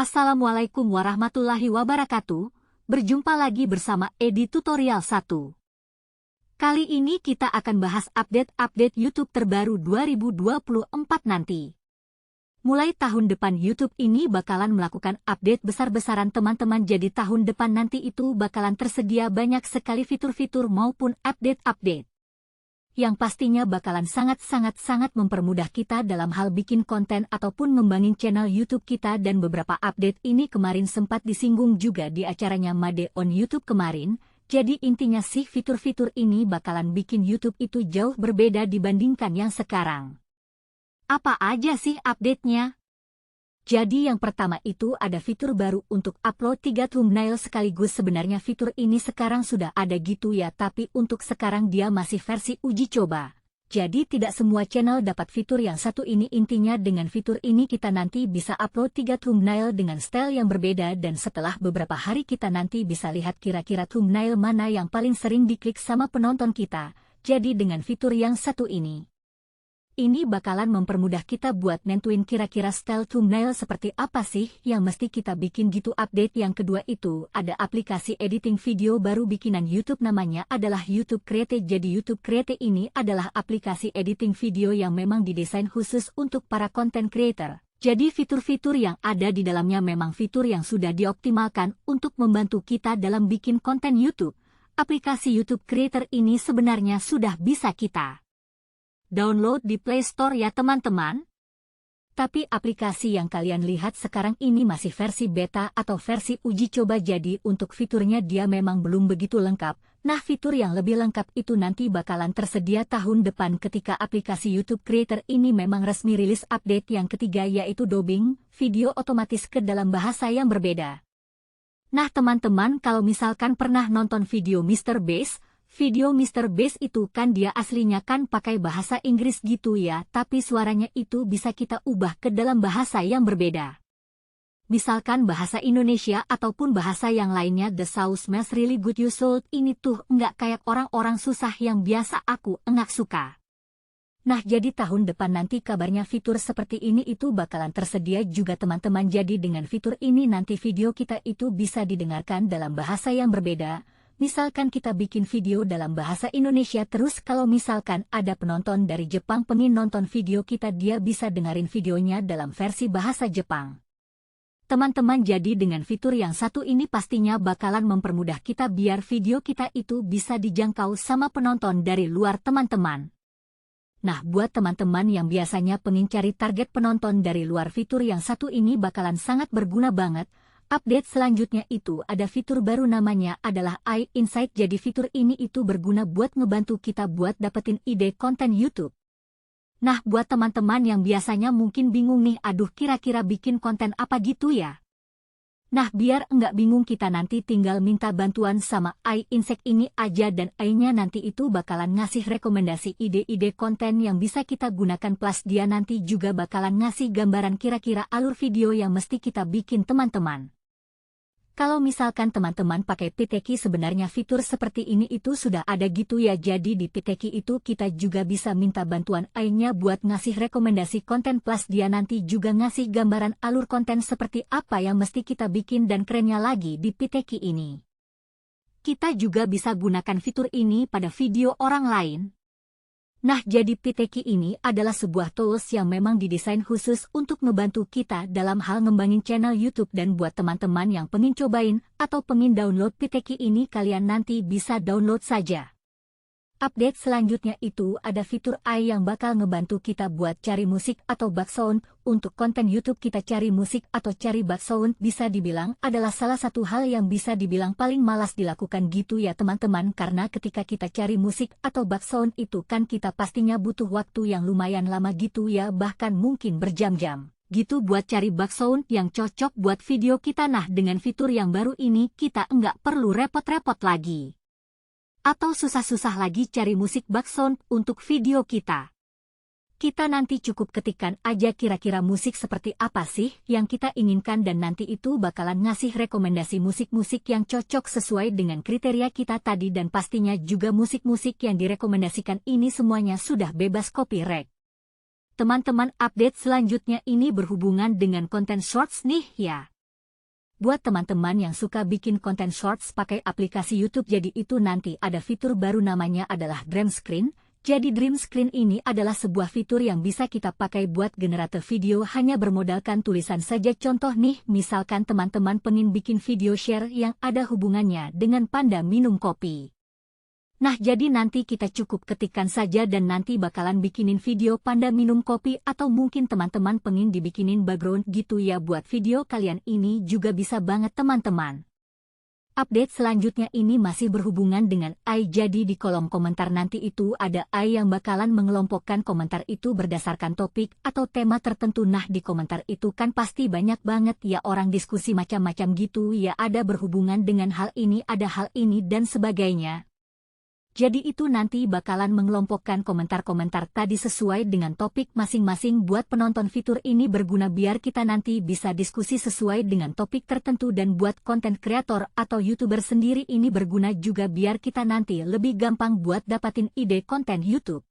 Assalamualaikum warahmatullahi wabarakatuh. Berjumpa lagi bersama Edi Tutorial 1. Kali ini kita akan bahas update YouTube terbaru 2024 nanti. Mulai tahun depan YouTube ini bakalan melakukan update besar-besaran teman-teman, jadi tahun depan nanti itu bakalan tersedia banyak sekali fitur-fitur maupun update-update yang pastinya bakalan sangat mempermudah kita dalam hal bikin konten ataupun ngembangin channel YouTube kita. Dan beberapa update ini kemarin sempat disinggung juga di acaranya Made on YouTube kemarin. Jadi intinya sih fitur-fitur ini bakalan bikin YouTube itu jauh berbeda dibandingkan yang sekarang. Apa aja sih update-nya? Jadi yang pertama itu ada fitur baru untuk upload 3 thumbnail sekaligus. Sebenarnya fitur ini sekarang sudah ada gitu ya, tapi untuk sekarang dia masih versi uji coba. Jadi tidak semua channel dapat fitur yang satu ini. Intinya dengan fitur ini kita nanti bisa upload 3 thumbnail dengan style yang berbeda, dan setelah beberapa hari kita nanti bisa lihat kira-kira thumbnail mana yang paling sering diklik sama penonton kita. Jadi dengan fitur yang satu ini bakalan mempermudah kita buat nentuin kira-kira style thumbnail seperti apa sih yang mesti kita bikin gitu. Update yang kedua itu ada aplikasi editing video baru bikinan YouTube, namanya adalah YouTube Create. Jadi YouTube Create ini adalah aplikasi editing video yang memang didesain khusus untuk para content creator. Jadi fitur-fitur yang ada di dalamnya memang fitur yang sudah dioptimalkan untuk membantu kita dalam bikin konten YouTube. Aplikasi YouTube Creator ini sebenarnya sudah bisa kita download di Play Store ya teman-teman. Tapi aplikasi yang kalian lihat sekarang ini masih versi beta atau versi uji coba, jadi untuk fiturnya dia memang belum begitu lengkap. Nah, fitur yang lebih lengkap itu nanti bakalan tersedia tahun depan ketika aplikasi YouTube Creator ini memang resmi rilis. Update yang ketiga yaitu dubbing video otomatis ke dalam bahasa yang berbeda. Nah teman-teman, kalau misalkan pernah nonton video Mr. Beast itu kan dia aslinya kan pakai bahasa Inggris gitu ya, tapi suaranya itu bisa kita ubah ke dalam bahasa yang berbeda. Misalkan bahasa Indonesia ataupun bahasa yang lainnya. The sound smells really good you sold ini tuh nggak kayak orang-orang susah yang biasa aku enggak suka. Nah jadi tahun depan nanti kabarnya fitur seperti ini itu bakalan tersedia juga teman-teman. Jadi dengan fitur ini nanti video kita itu bisa didengarkan dalam bahasa yang berbeda. Misalkan kita bikin video dalam bahasa Indonesia, terus kalau misalkan ada penonton dari Jepang pengen nonton video kita, dia bisa dengerin videonya dalam versi bahasa Jepang. Teman-teman, jadi dengan fitur yang satu ini pastinya bakalan mempermudah kita biar video kita itu bisa dijangkau sama penonton dari luar teman-teman. Nah, buat teman-teman yang biasanya pengen cari target penonton dari luar, fitur yang satu ini bakalan sangat berguna banget. Update selanjutnya itu ada fitur baru namanya adalah AI Insight. Jadi fitur ini itu berguna buat ngebantu kita buat dapetin ide konten YouTube. Nah buat teman-teman yang biasanya mungkin bingung nih, aduh kira-kira bikin konten apa gitu ya. Nah biar enggak bingung, kita nanti tinggal minta bantuan sama AI Insight ini aja, dan AI-nya nanti itu bakalan ngasih rekomendasi ide-ide konten yang bisa kita gunakan, plus dia nanti juga bakalan ngasih gambaran kira-kira alur video yang mesti kita bikin teman-teman. Kalau misalkan teman-teman pakai Piteki, sebenarnya fitur seperti ini itu sudah ada gitu ya. Jadi di Piteki itu kita juga bisa minta bantuan AI-nya buat ngasih rekomendasi konten, plus dia nanti juga ngasih gambaran alur konten seperti apa yang mesti kita bikin. Dan kerennya lagi di Piteki ini, kita juga bisa gunakan fitur ini pada video orang lain. Nah jadi Piteki ini adalah sebuah tools yang memang didesain khusus untuk ngebantu kita dalam hal ngembangin channel YouTube. Dan buat teman-teman yang pengen cobain atau pengen download Piteki ini, kalian nanti bisa download saja. Update selanjutnya itu ada fitur AI yang bakal ngebantu kita buat cari musik atau background. Untuk konten YouTube kita cari musik atau cari background bisa dibilang adalah salah satu hal yang bisa dibilang paling malas dilakukan gitu ya teman-teman. Karena ketika kita cari musik atau background itu kan kita pastinya butuh waktu yang lumayan lama gitu ya, bahkan mungkin berjam-jam gitu buat cari background yang cocok buat video kita. Nah dengan fitur yang baru ini kita enggak perlu repot-repot lagi atau susah-susah lagi cari musik background untuk video kita. Kita nanti cukup ketikkan aja kira-kira musik seperti apa sih yang kita inginkan, dan nanti itu bakalan ngasih rekomendasi musik-musik yang cocok sesuai dengan kriteria kita tadi. Dan pastinya juga musik-musik yang direkomendasikan ini semuanya sudah bebas copyright. Teman-teman, update selanjutnya ini berhubungan dengan konten shorts nih ya. Buat teman-teman yang suka bikin konten shorts pakai aplikasi YouTube, jadi itu nanti ada fitur baru namanya adalah Dream Screen. Jadi Dream Screen ini adalah sebuah fitur yang bisa kita pakai buat generator video hanya bermodalkan tulisan saja. Contoh nih, misalkan teman-teman pengen bikin video share yang ada hubungannya dengan panda minum kopi. Nah, jadi nanti kita cukup ketikkan saja dan nanti bakalan bikinin video panda minum kopi, atau mungkin teman-teman pengen dibikinin background gitu ya buat video kalian, ini juga bisa banget teman-teman. Update selanjutnya ini masih berhubungan dengan AI, jadi di kolom komentar nanti itu ada AI yang bakalan mengelompokkan komentar itu berdasarkan topik atau tema tertentu. Nah, di komentar itu kan pasti banyak banget ya orang diskusi macam-macam gitu ya, ada berhubungan dengan hal ini, ada hal ini dan sebagainya. Jadi itu nanti bakalan mengelompokkan komentar-komentar tadi sesuai dengan topik masing-masing. Buat penonton, fitur ini berguna biar kita nanti bisa diskusi sesuai dengan topik tertentu, dan buat konten kreator atau YouTuber sendiri ini berguna juga biar kita nanti lebih gampang buat dapatin ide konten YouTube.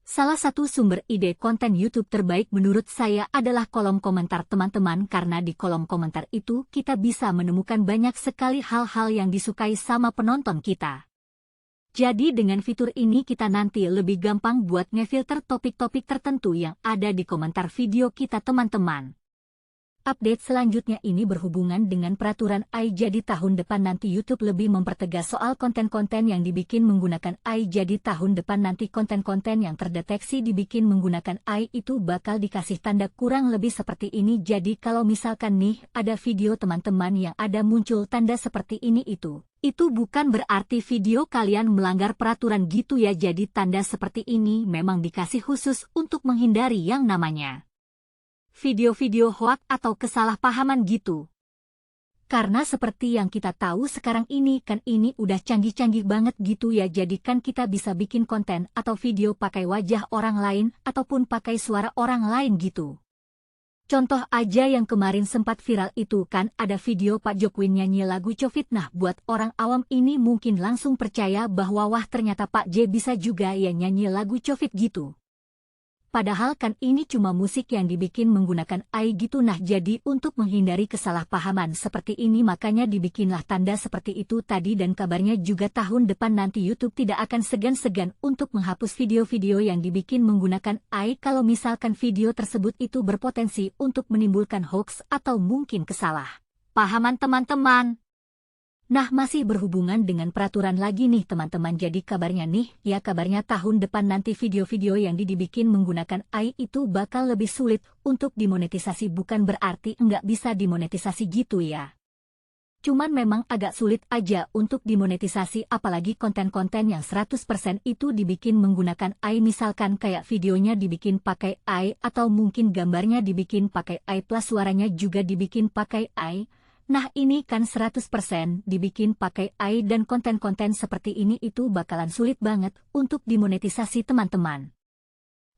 Salah satu sumber ide konten YouTube terbaik menurut saya adalah kolom komentar teman-teman, karena di kolom komentar itu kita bisa menemukan banyak sekali hal-hal yang disukai sama penonton kita. Jadi dengan fitur ini kita nanti lebih gampang buat ngefilter topik-topik tertentu yang ada di komentar video kita teman-teman. Update selanjutnya ini berhubungan dengan peraturan AI. Jadi tahun depan nanti YouTube lebih mempertegas soal konten-konten yang dibikin menggunakan AI. Jadi tahun depan nanti konten-konten yang terdeteksi dibikin menggunakan AI itu bakal dikasih tanda kurang lebih seperti ini. Jadi kalau misalkan nih ada video teman-teman yang ada muncul tanda seperti ini, itu bukan berarti video kalian melanggar peraturan gitu ya. Jadi tanda seperti ini memang dikasih khusus untuk menghindari yang namanya video-video hoak atau kesalahpahaman gitu. Karena seperti yang kita tahu sekarang ini kan ini udah canggih-canggih banget gitu ya, jadi kan kita bisa bikin konten atau video pakai wajah orang lain ataupun pakai suara orang lain gitu. Contoh aja yang kemarin sempat viral itu kan ada video Pak Jokowi nyanyi lagu Covid. Nah, buat orang awam ini mungkin langsung percaya bahwa wah ternyata Pak J bisa juga ya nyanyi lagu Covid gitu. Padahal kan ini cuma musik yang dibikin menggunakan AI gitu. Nah, jadi untuk menghindari kesalahpahaman seperti ini makanya dibikinlah tanda seperti itu tadi, dan kabarnya juga tahun depan nanti YouTube tidak akan segan-segan untuk menghapus video-video yang dibikin menggunakan AI kalau misalkan video tersebut itu berpotensi untuk menimbulkan hoax atau mungkin kesalahpahaman teman-teman. Nah, masih berhubungan dengan peraturan lagi nih teman-teman, jadi kabarnya tahun depan nanti video-video yang dibikin menggunakan AI itu bakal lebih sulit untuk dimonetisasi. Bukan berarti nggak bisa dimonetisasi gitu ya. Cuman memang agak sulit aja untuk dimonetisasi, apalagi konten-konten yang 100% itu dibikin menggunakan AI. Misalkan kayak videonya dibikin pakai AI atau mungkin gambarnya dibikin pakai AI plus suaranya juga dibikin pakai AI. Nah, ini kan 100% dibikin pakai AI, dan konten-konten seperti ini itu bakalan sulit banget untuk dimonetisasi teman-teman.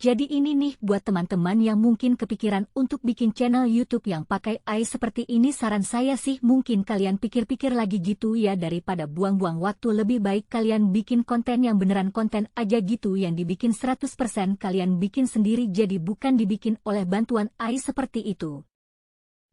Jadi ini nih buat teman-teman yang mungkin kepikiran untuk bikin channel YouTube yang pakai AI seperti ini, saran saya sih mungkin kalian pikir-pikir lagi gitu ya, daripada buang-buang waktu. Lebih baik kalian bikin konten yang beneran konten aja gitu, yang dibikin 100% kalian bikin sendiri, jadi bukan dibikin oleh bantuan AI seperti itu.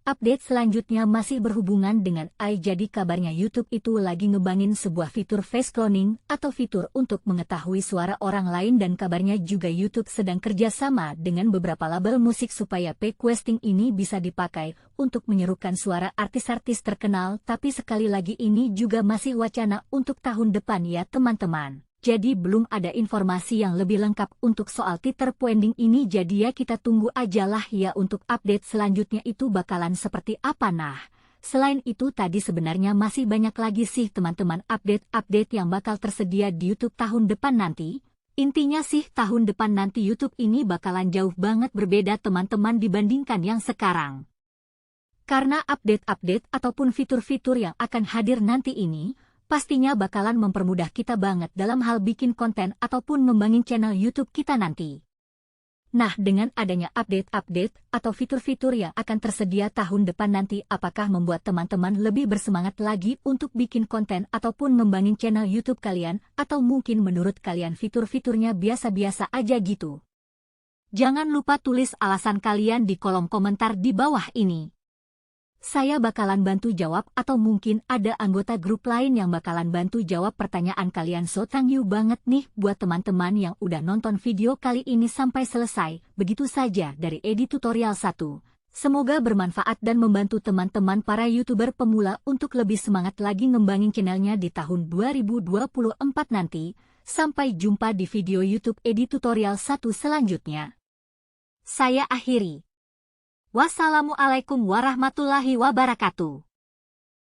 Update selanjutnya masih berhubungan dengan AI. Jadi kabarnya YouTube itu lagi ngebangin sebuah fitur face cloning atau fitur untuk mengetahui suara orang lain, dan kabarnya juga YouTube sedang kerjasama dengan beberapa label musik supaya requesting ini bisa dipakai untuk menyerukan suara artis-artis terkenal. Tapi sekali lagi ini juga masih wacana untuk tahun depan ya teman-teman. Jadi belum ada informasi yang lebih lengkap untuk soal Twitter pending ini, jadi ya kita tunggu aja lah ya untuk update selanjutnya itu bakalan seperti apa. Nah, selain itu tadi sebenarnya masih banyak lagi sih teman-teman update-update yang bakal tersedia di YouTube tahun depan nanti. Intinya sih tahun depan nanti YouTube ini bakalan jauh banget berbeda teman-teman dibandingkan yang sekarang. Karena update-update ataupun fitur-fitur yang akan hadir nanti ini pastinya bakalan mempermudah kita banget dalam hal bikin konten ataupun ngembangin channel YouTube kita nanti. Nah, dengan adanya update-update atau fitur-fitur yang akan tersedia tahun depan nanti, apakah membuat teman-teman lebih bersemangat lagi untuk bikin konten ataupun ngembangin channel YouTube kalian, atau mungkin menurut kalian fitur-fiturnya biasa-biasa aja gitu? Jangan lupa tulis alasan kalian di kolom komentar di bawah ini. Saya bakalan bantu jawab atau mungkin ada anggota grup lain yang bakalan bantu jawab pertanyaan kalian. So thank you banget nih buat teman-teman yang udah nonton video kali ini sampai selesai. Begitu saja dari Edi Tutorial 1. Semoga bermanfaat dan membantu teman-teman para YouTuber pemula untuk lebih semangat lagi ngembangin channelnya di tahun 2024 nanti. Sampai jumpa di video YouTube Edi Tutorial 1 selanjutnya. Saya akhiri. Wassalamualaikum warahmatullahi wabarakatuh.